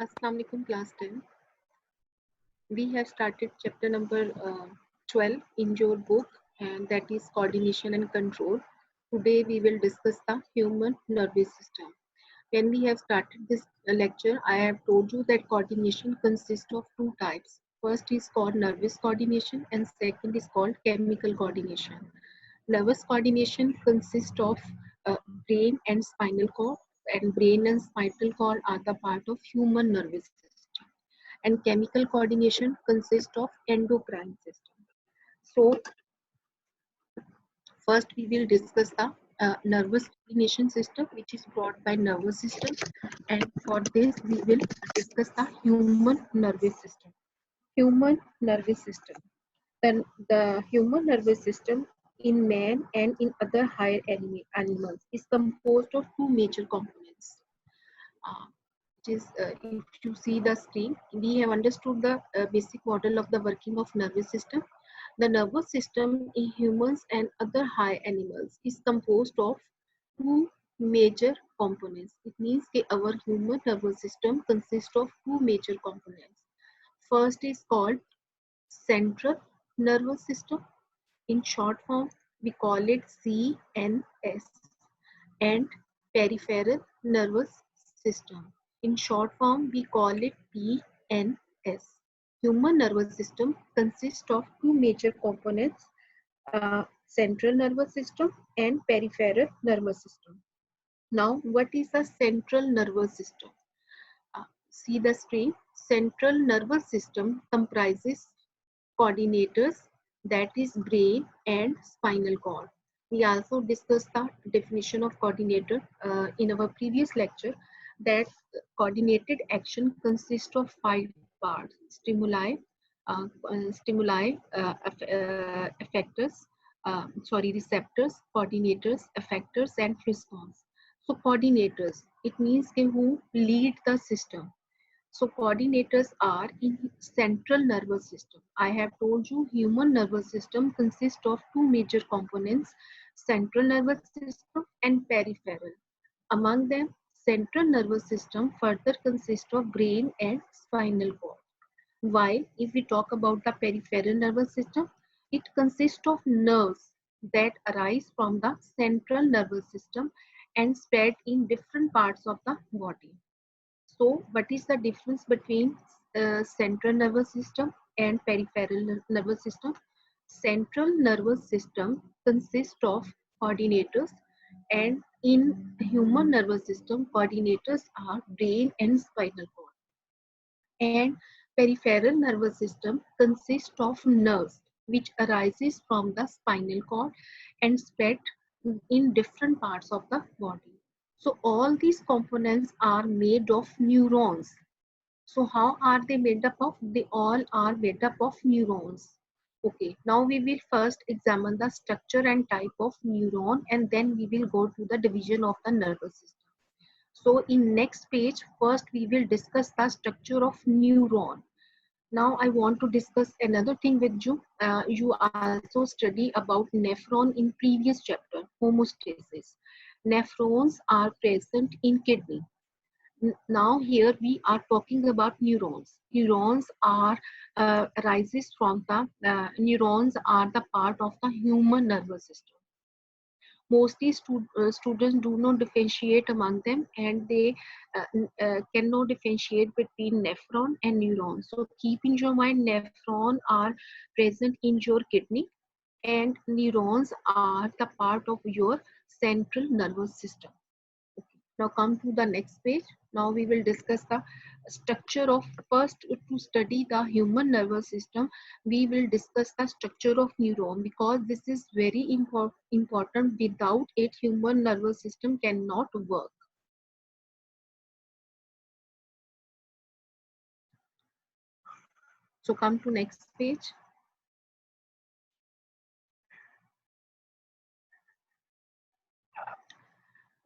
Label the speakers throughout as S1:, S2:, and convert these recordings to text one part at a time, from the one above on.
S1: Assalamu alaikum class 10. We have started chapter number 12 in your book, and that is coordination and control. Today we will discuss the human nervous system. When we have started this lecture, I have told you that coordination consists of two types. First is called nervous coordination and second is called chemical coordination. Nervous coordination consists of brain and spinal cord, and brain and spinal cord are the part of human nervous system, and chemical coordination consists of endocrine system. So first we will discuss the nervous coordination system, which is brought by nervous system, and for this we will discuss the human nervous system. Human nervous system. The human nervous system in man and in other higher animals is composed of two major components. Uh, if you see the screen, we have understood the basic model of the working of nervous system. The nervous system in humans and other high animals is composed of two major components. It means that our human nervous system consists of two major components. First is called central nervous system. In short form, we call it CNS, and peripheral nervous system. In short form, we call it PNS. Human nervous system consists of two major components, central nervous system and peripheral nervous system. Now, what is the central nervous system? See the screen. Central nervous system comprises coordinators, that is brain and spinal cord. We also discussed the definition of coordinator in our previous lecture, that coordinated action consists of five parts: receptors, coordinators, effectors, and response. So coordinators, it means who lead the system. So coordinators are in central nervous system. I have told you human nervous system consists of two major components, central nervous system and peripheral. Among them, central nervous system further consists of brain and spinal cord. While if we talk about the peripheral nervous system, it consists of nerves that arise from the central nervous system and spread in different parts of the body. So, what is the difference between central nervous system and peripheral nervous system? Central nervous system consists of coordinators, and in human nervous system, coordinators are brain and spinal cord. And peripheral nervous system consists of nerves which arises from the spinal cord and spread in different parts of the body. So all these components are made of neurons. So how are they made up of? They all are made up of neurons. Okay, now we will first examine the structure and type of neuron, and then we will go to the division of the nervous system. So in next page, first we will discuss the structure of neuron. Now I want to discuss another thing with you. You also study about nephron in previous chapter, homeostasis. Nephrons are present in kidney. Now here we are talking about neurons. Neurons are arises from the neurons are the part of the human nervous system. Mostly students do not differentiate among them, and they cannot differentiate between nephron and neuron. So keep in your mind, nephron are present in your kidney and neurons are the part of your central nervous system. Okay. Now come to the next page. Now we will discuss the structure of, first to study the human nervous system, we will discuss the structure of neuron, because this is very important. Without it, human nervous system cannot work. So come to next page.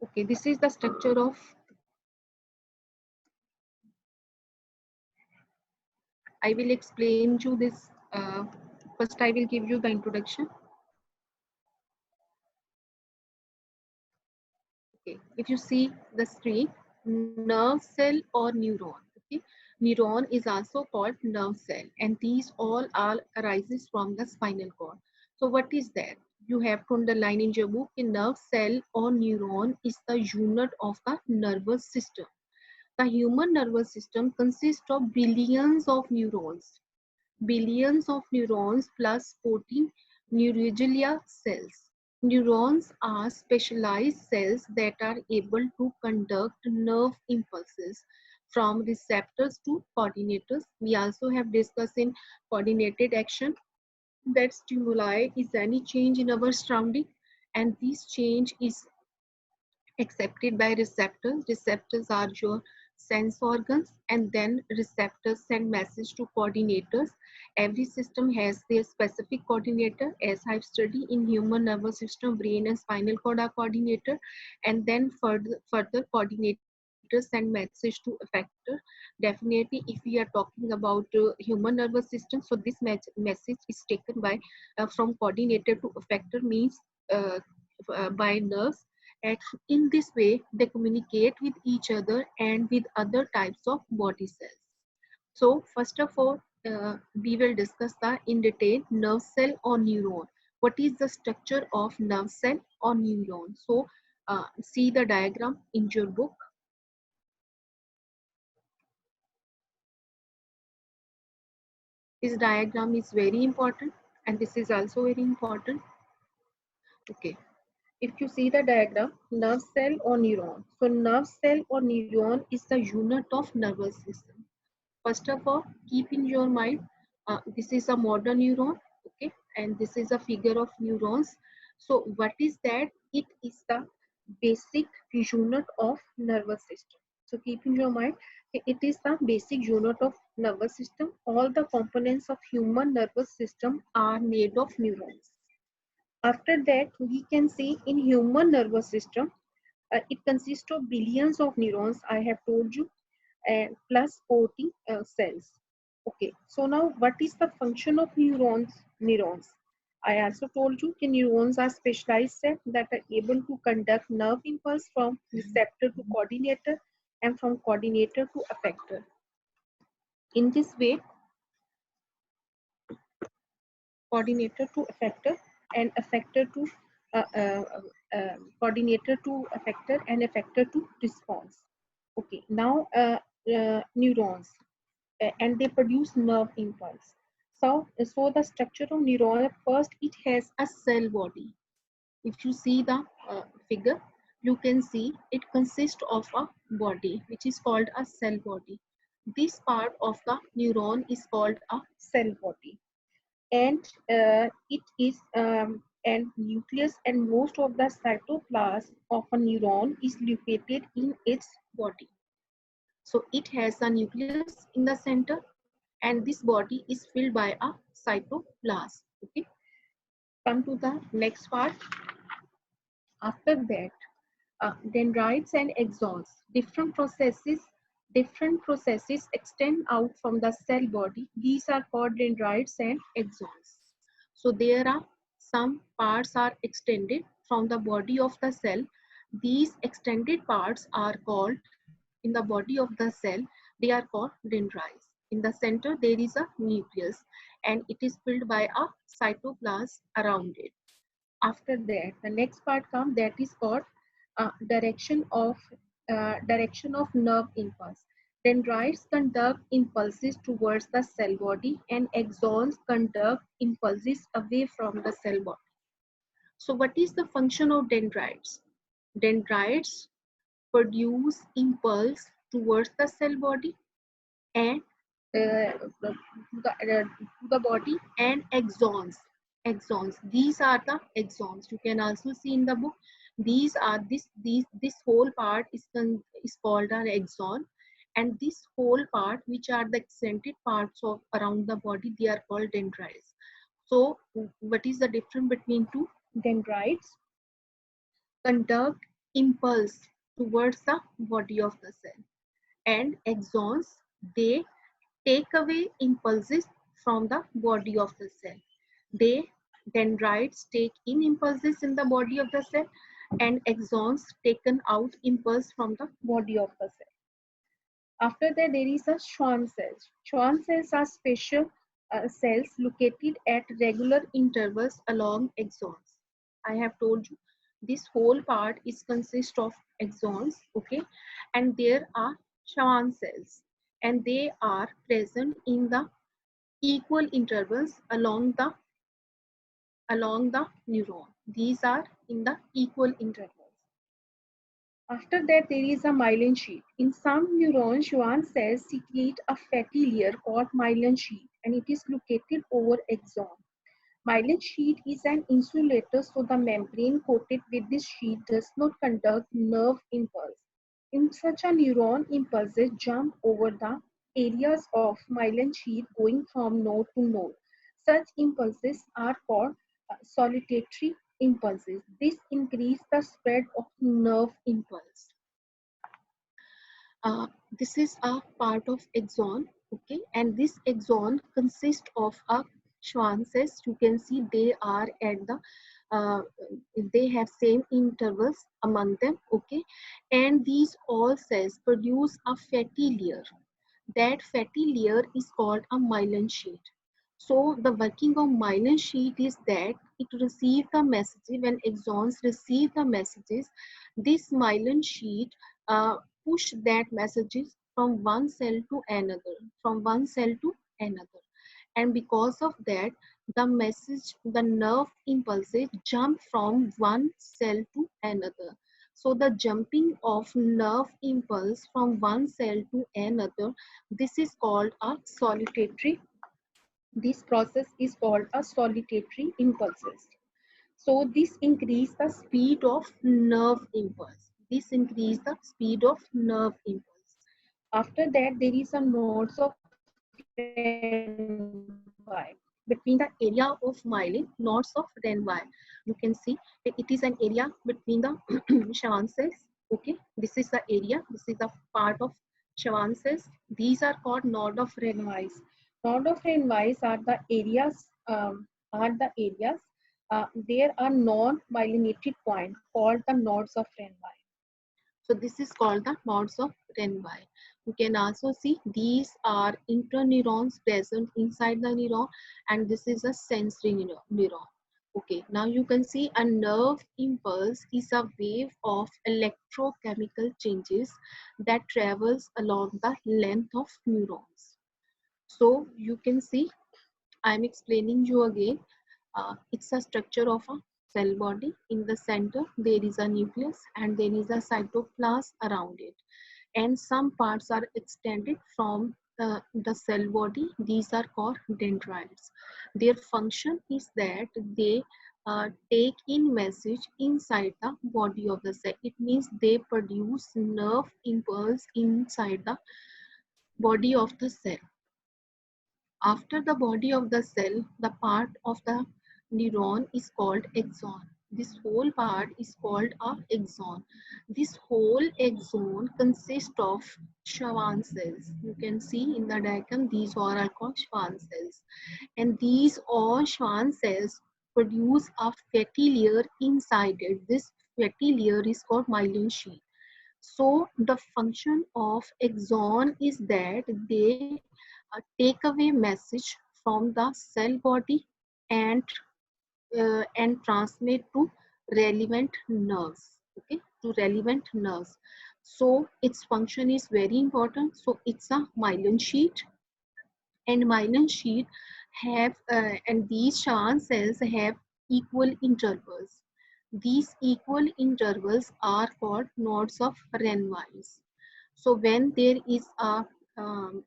S1: Okay, this is the structure of, I will explain you this. First I will give you the introduction. Okay, if you see the screen, nerve cell or neuron. Okay, Okay, neuron is also called nerve cell, and these all arises from the spinal cord. So what is that? You have to underline in your book, a nerve cell or neuron is the unit of the nervous system. The human nervous system consists of billions of neurons plus 14 neuroglia cells. Neurons are specialized cells that are able to conduct nerve impulses from receptors to coordinators. We also have discussed in coordinated action that stimuli is any change in our surrounding, and this change is accepted by receptors. Receptors are your sense organs, and then receptors send message to coordinators. Every system has their specific coordinator. As I've studied in human nervous system, brain and spinal cord are coordinator, and then further coordinators send message to effector. Definitely, if we are talking about human nervous system, so this message is taken by from coordinator to effector, means uh, by nerves, and in this way, they communicate with each other and with other types of body cells. So, first of all, we will discuss the in detail nerve cell or neuron. What is the structure of nerve cell or neuron? So, see the diagram in your book. This diagram is very important, and this is also very important. Okay. If you see the diagram, nerve cell or neuron. So nerve cell or neuron is the unit of nervous system. First of all, keep in your mind, this is a modern neuron, okay, and this is a figure of neurons. So what is that? It is the basic unit of nervous system. So keep in your mind, it is the basic unit of nervous system. All the components of human nervous system are made of neurons. After that, we can see in human nervous system, it consists of billions of neurons, I have told you, and plus 40 cells. Okay, so now what is the function of neurons? I also told you that neurons are specialized cells that are able to conduct nerve impulse from receptor to coordinator and from coordinator to effector. In this way, coordinator to effector and effector to coordinator to effector and effector to response. Okay, now neurons, and they produce nerve impulse. So the structure of neuron, first it has a cell body. If you see the figure, you can see it consists of a body which is called a cell body. This part of the neuron is called a cell body, and it is and nucleus, and most of the cytoplasm of a neuron is located in its body. So it has a nucleus in the center, and this body is filled by a cytoplasm. Okay, come to the next part. After that, dendrites and axons, different processes extend out from the cell body. These are called dendrites and axons. So there are some parts are extended from the body of the cell. These extended parts are called in the body of the cell, they are called dendrites. In the center there is a nucleus, and it is filled by a cytoplasm around it. After that, the next part comes, that is called direction of nerve impulse. Dendrites conduct impulses towards the cell body, and axons conduct impulses away from the cell body. So what is the function of dendrites? Dendrites produce impulse towards the cell body and to the body, and axons, these are the axons. You can also see in the book, these are this whole part is called an axon, and this whole part, which are the extended parts of around the body, they are called dendrites. So what is the difference between two? Dendrites conduct impulse towards the body of the cell, and axons, they take away impulses from the body of the cell. They Dendrites take in impulses in the body of the cell, and axons taken out impulse from the body of the cell. After that, there is a Schwann cells. Schwann cells are special cells located at regular intervals along axons. I have told you this whole part is consist of axons, okay, and there are Schwann cells, and they are present in the equal intervals along the neuron. These are in the equal intervals. After that, there is a myelin sheath. In some neurons, Schwann cells secrete a fatty layer called myelin sheath, and it is located over axon. Myelin sheath is an insulator, so the membrane coated with this sheath does not conduct nerve impulse. In such a neuron, impulses jump over the areas of myelin sheath going from node to node. Such impulses are called solitary impulses. This increases the spread of nerve impulse. This is a part of axon, okay, and this axon consists of a Schwann cells. You can see they are at the uh, they have same intervals among them, okay, and these all cells produce a fatty layer. That fatty layer is called a myelin sheet. So the working of myelin sheet is that it receives the messages. When axons receive the messages, this myelin sheet push that messages from one cell to another, from one cell to another. And because of that, the nerve impulses jump from one cell to another. So the jumping of nerve impulse from one cell to another, this is called a solitary. This process is called a solitary impulses. So this increase the speed of nerve impulse. This increase the speed of nerve impulse. After that, there is a nodes of Renvai between the area of myelin, nodes of Renvai. You can see that it is an area between the Schwann cells. Okay, this is the area. This is the part of Schwann cells. These are called node of Renvai. Node of Renvai are the areas. There are non-myelinated points called the nodes of Renvai. So this is called the nodes of Renvai. You can also see these are interneurons present inside the neuron, and this is a sensory neuron. Okay, now you can see a nerve impulse is a wave of electrochemical changes that travels along the length of neurons. So you can see I'm explaining you again. It's a structure of a cell body. In the center, there is a nucleus and there is a cytoplasm around it. And some parts are extended from the cell body. These are called dendrites. Their function is that they take in message inside the body of the cell. It means they produce nerve impulse inside the body of the cell. After the body of the cell, the part of the neuron is called axon. This whole part is called a axon. This whole axon consists of Schwann cells. You can see in the diagram these all are called Schwann cells. And these all Schwann cells produce a fatty layer inside it. This fatty layer is called myelin sheath. So the function of axon is that they take away message from the cell body and transmit to relevant nerves. Okay, to relevant nerves. So its function is very important. So it's a myelin sheet, and myelin sheet have and these Schwann cells have equal intervals. These equal intervals are called nodes of Renvai. So um,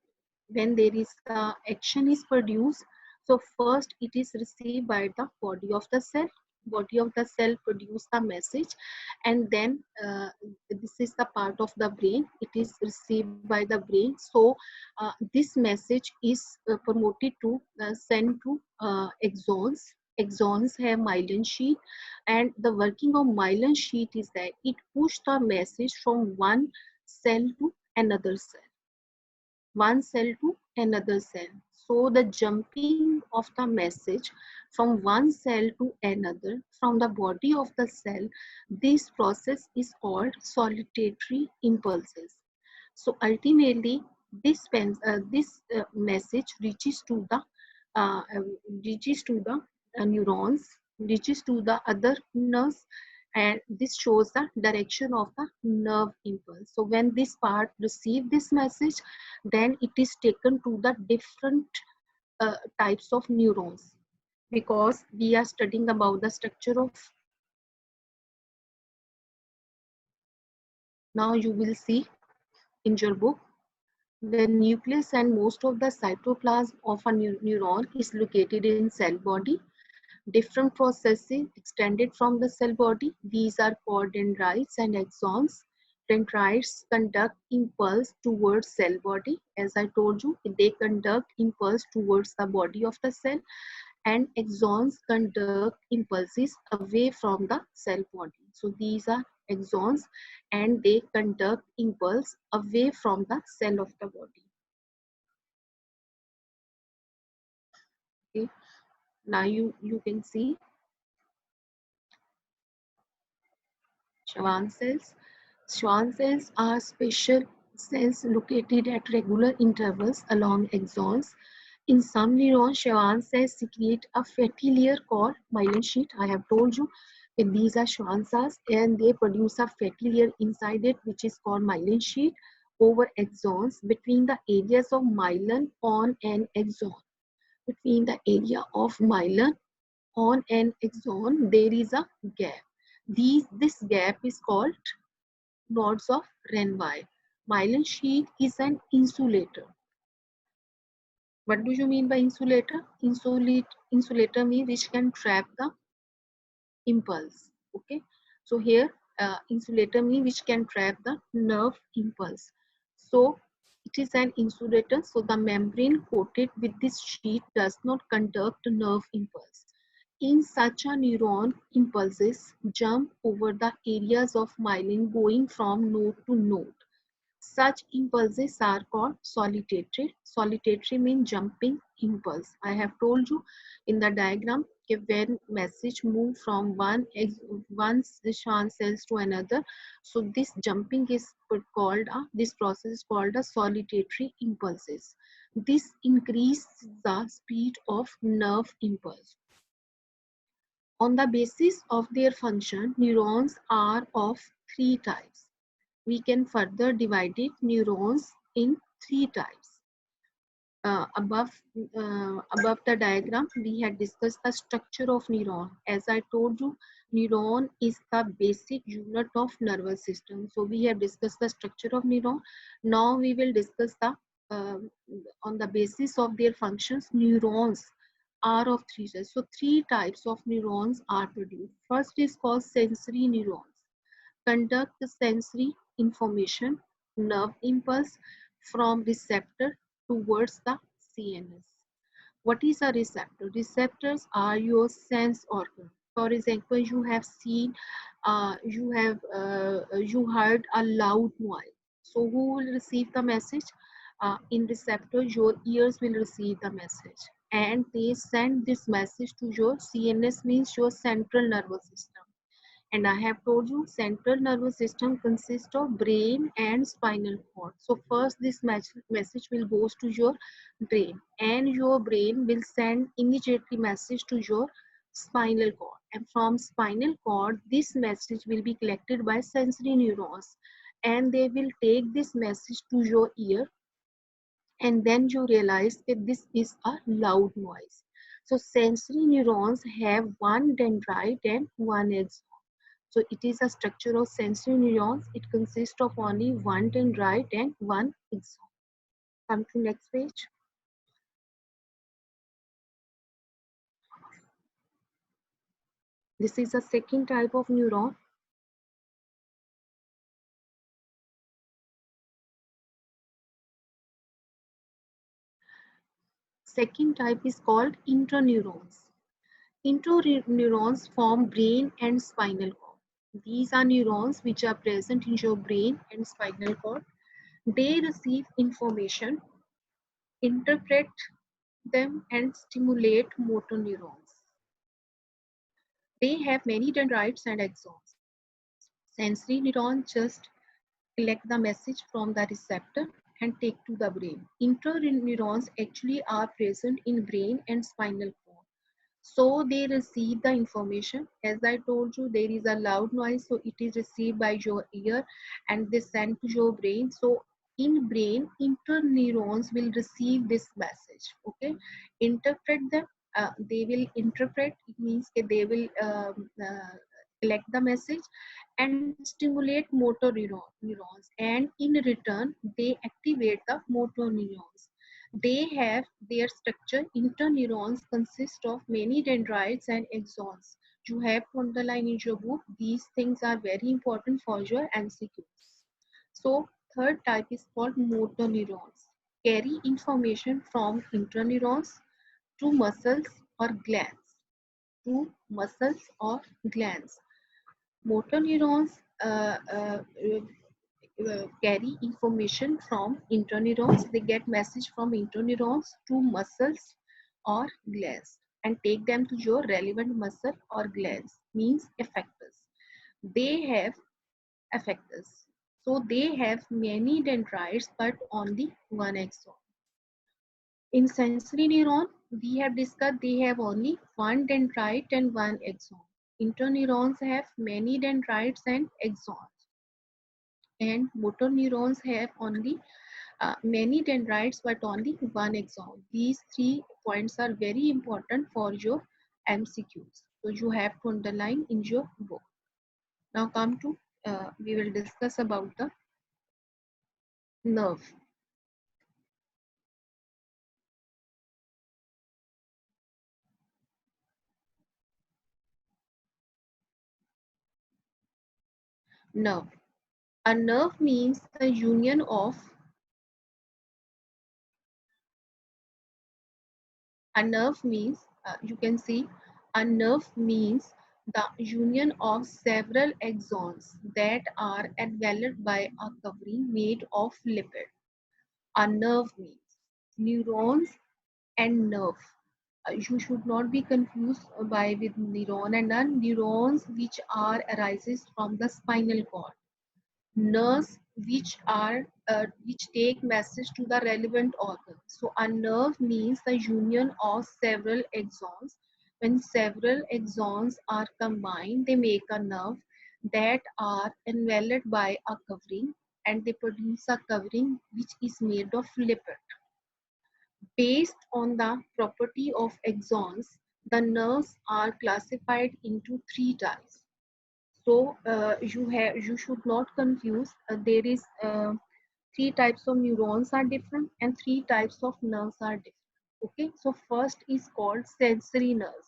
S1: when there is a action is produced, so first it is received by the body of the cell. Body of the cell produce the message, and then this is the part of the brain. It is received by the brain. So this message is promoted to send to axons. Axons have myelin sheath, and the working of myelin sheath is that it push the message from one cell to another cell, one cell to another cell. So the jumping of the message from one cell to another from the body of the cell, this process is called solitary impulses. So ultimately, this message reaches to the uh, um, neurons, reaches to the other nerves, and this shows the direction of the nerve impulse. So when this part receive this message, then it is taken to the different types of neurons, because we are studying about the structure of. Now you will see in your book, the nucleus and most of the cytoplasm of a neuron is located in cell body. Different processes extended from the cell body. These are called dendrites and axons. Dendrites conduct impulse towards cell body. As I told you, they conduct impulse towards the body of the cell, and axons conduct impulses away from the cell body. So these are axons, and they conduct impulse away from the cell of the body. Okay. Now you can see Schwann cells. Schwann cells are special cells located at regular intervals along axons. In some neurons, Schwann cells secrete a fatty layer called myelin sheath. I have told you that these are Schwann cells, and they produce a fatty layer inside it, which is called myelin sheath over axons. Between the areas of myelin on an axon, between the area of myelin on an axon, there is a gap. This gap is called nodes of Renvai. Myelin sheath is an insulator. What do you mean by insulator? Insulator means which can trap the impulse. Okay. So here insulator means which can trap the nerve impulse. So it is an insulator. So the membrane coated with this sheet does not conduct nerve impulse. In such a neuron, impulses jump over the areas of myelin going from node to node. Such impulses are called solitary. Solitary means jumping impulse. I have told you in the diagram when message move from one Schwann cells to another. So this jumping is called this process is called a solitary impulses. This increases the speed of nerve impulse. On the basis of their function, neurons are of three types. We can further divide it neurons in three types. Above above the diagram, we had discussed the structure of neuron. As I told you, neuron is the basic unit of nervous system. So we have discussed the structure of neuron. Now we will discuss the uh, on the basis of their functions. Neurons are of three types. So three types of neurons are produced. First is called sensory neurons. Conduct the sensory information nerve impulse from receptor towards the CNS. What is a receptor? Receptors are your sense organ. For example, you have seen, you heard a loud noise. So who will receive the message? In receptor, your ears will receive the message, and they send this message to your CNS, means your central nervous system. And I have told you central nervous system consists of brain and spinal cord. So first this message will goes to your brain, and your brain will send immediately message to your spinal cord. And from spinal cord, this message will be collected by sensory neurons, and they will take this message to your ear, and then you realize that this is a loud noise. So sensory neurons have one dendrite and one axon. So it is a structure of sensory neurons. It consists of only one dendrite and one axon. Come to next page. This is a second type of neuron. Second type is called interneurons. Interneurons form brain and spinal cord. These are neurons which are present in your brain and spinal cord. They receive information, interpret them, and stimulate motor neurons. They have many dendrites and axons. Sensory neurons just collect the message from the receptor and take to the brain. Interneurons actually are present in brain and spinal cord. So they receive the information. As I told you, there is a loud noise, so it is received by your ear and they send to your brain. So in brain, interneurons will receive this message. Okay, interpret them. They will interpret. It means that they will collect the message and stimulate motor neurons, and in return they activate the motor neurons. They have their structure. Interneurons consist of many dendrites and axons. You have to underline in your book. These things are very important for your MCQs. So third type is called motor neurons. Carry information from interneurons to muscles or glands. To muscles or glands. Motor neurons carry information from interneurons. They get message from interneurons to muscles or glands and take them to your relevant muscle or glands, means effectors. They have effectors. So they have many dendrites but only one axon. In sensory neuron, we have discussed they have only one dendrite and one axon. Interneurons have many dendrites and axons, and motor neurons have only many dendrites but only one axon. These 3 points are very important for your MCQs. So you have to underline in your book. Now come to, we will discuss about the nerve. Nerve. A nerve means the union of, a nerve means, you can see, a nerve means the union of several axons that are enveloped by a covering made of lipid. A nerve means neurons and nerve. You should not be confused by with neuron and neurons which are arises from the spinal cord. Nerves which take message to the relevant organ. So a nerve means the union of several axons. When several axons are combined, they make a nerve that are enveloped by a covering, and they produce a covering which is made of lipid. Based on the property of axons, the nerves are classified into 3 types. So you should not confuse. There is 3 types of neurons are different and 3 types of nerves are different. Okay, so first is called sensory nerves.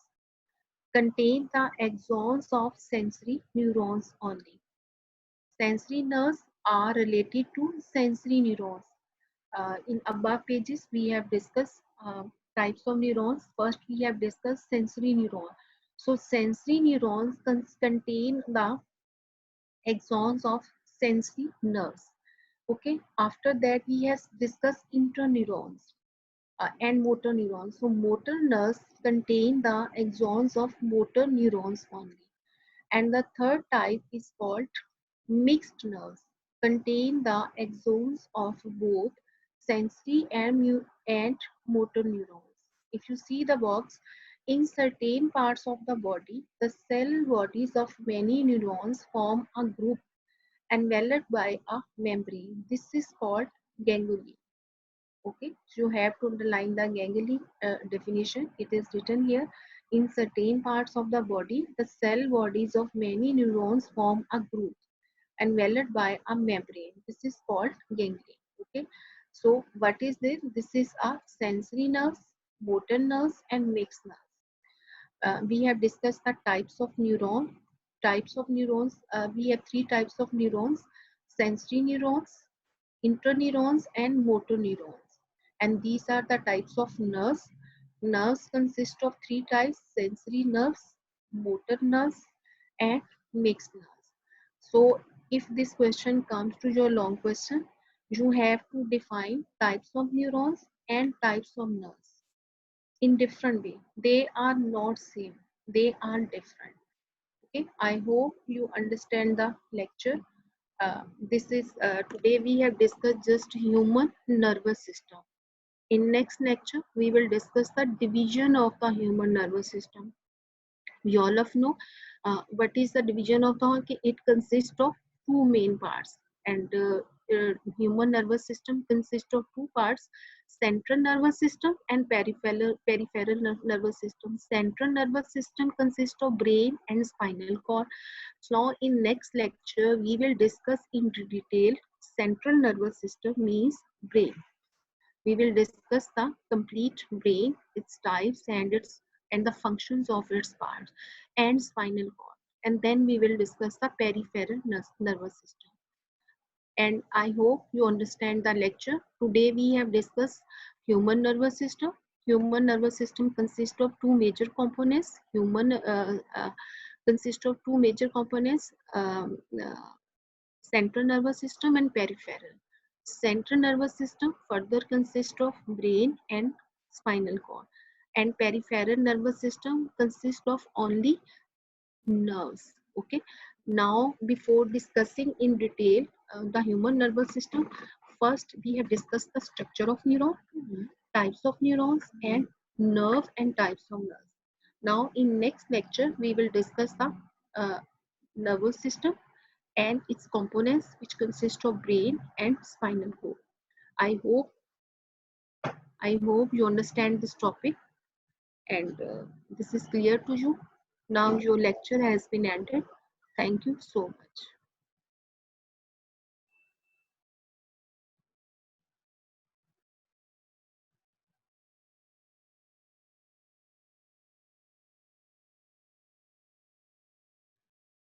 S1: Contain the axons of sensory neurons only. Sensory nerves are related to sensory neurons. In above pages, we have discussed types of neurons. First, we have discussed sensory neuron. So sensory neurons contain the axons of sensory nerves. Okay, after that we have discussed interneurons and motor neurons. So motor nerves contain the axons of motor neurons only. And the third type is called mixed nerves, contain the axons of both sensory and motor neurons. If you see the box, in certain parts of the body, the cell bodies of many neurons form a group enveloped by a membrane. This is called ganglion. Okay, so you have to underline the ganglion definition. It is written here. In certain parts of the body, the cell bodies of many neurons form a group enveloped by a membrane. This is called ganglion. Okay, so what is this? This is a sensory nerves, motor nerves, and mixed nerves. We have discussed the types of neuron. Types of neurons. We have 3 types of neurons: sensory neurons, interneurons, and motor neurons. And these are the types of nerves. Nerves consist of 3 types: sensory nerves, motor nerves, and mixed nerves. So if this question comes to your long question, you have to define types of neurons and types of nerves in different way. They are not same, they are different. Okay, I hope you understand the lecture. This is today we have discussed just human nervous system. In next lecture, we will discuss the division of the human nervous system. We all of know what is the division of the horn. It consists of two main parts, and human nervous system consists of two parts: central nervous system and peripheral nervous system. Central nervous system consists of brain and spinal cord. So now in next lecture we will discuss in detail central nervous system means brain. We will discuss the complete brain, its types and the functions of its parts, and spinal cord. And then we will discuss the peripheral nervous system. And I hope you understand the lecture. Today we have discussed human nervous system. Human nervous system consists of two major components. Human consists of two major components. Central nervous system and peripheral. Central nervous system further consists of brain and spinal cord, and peripheral nervous system consists of only nerves. Okay. Now, before discussing in detail the human nervous system, first we have discussed the structure of neuron, types of neurons, and nerve and types of nerves. Now, in next lecture, we will discuss the uh, nervous system and its components, which consist of brain and spinal cord. I hope you understand this topic, and this is clear to you. Now your lecture has been ended. Thank you so much.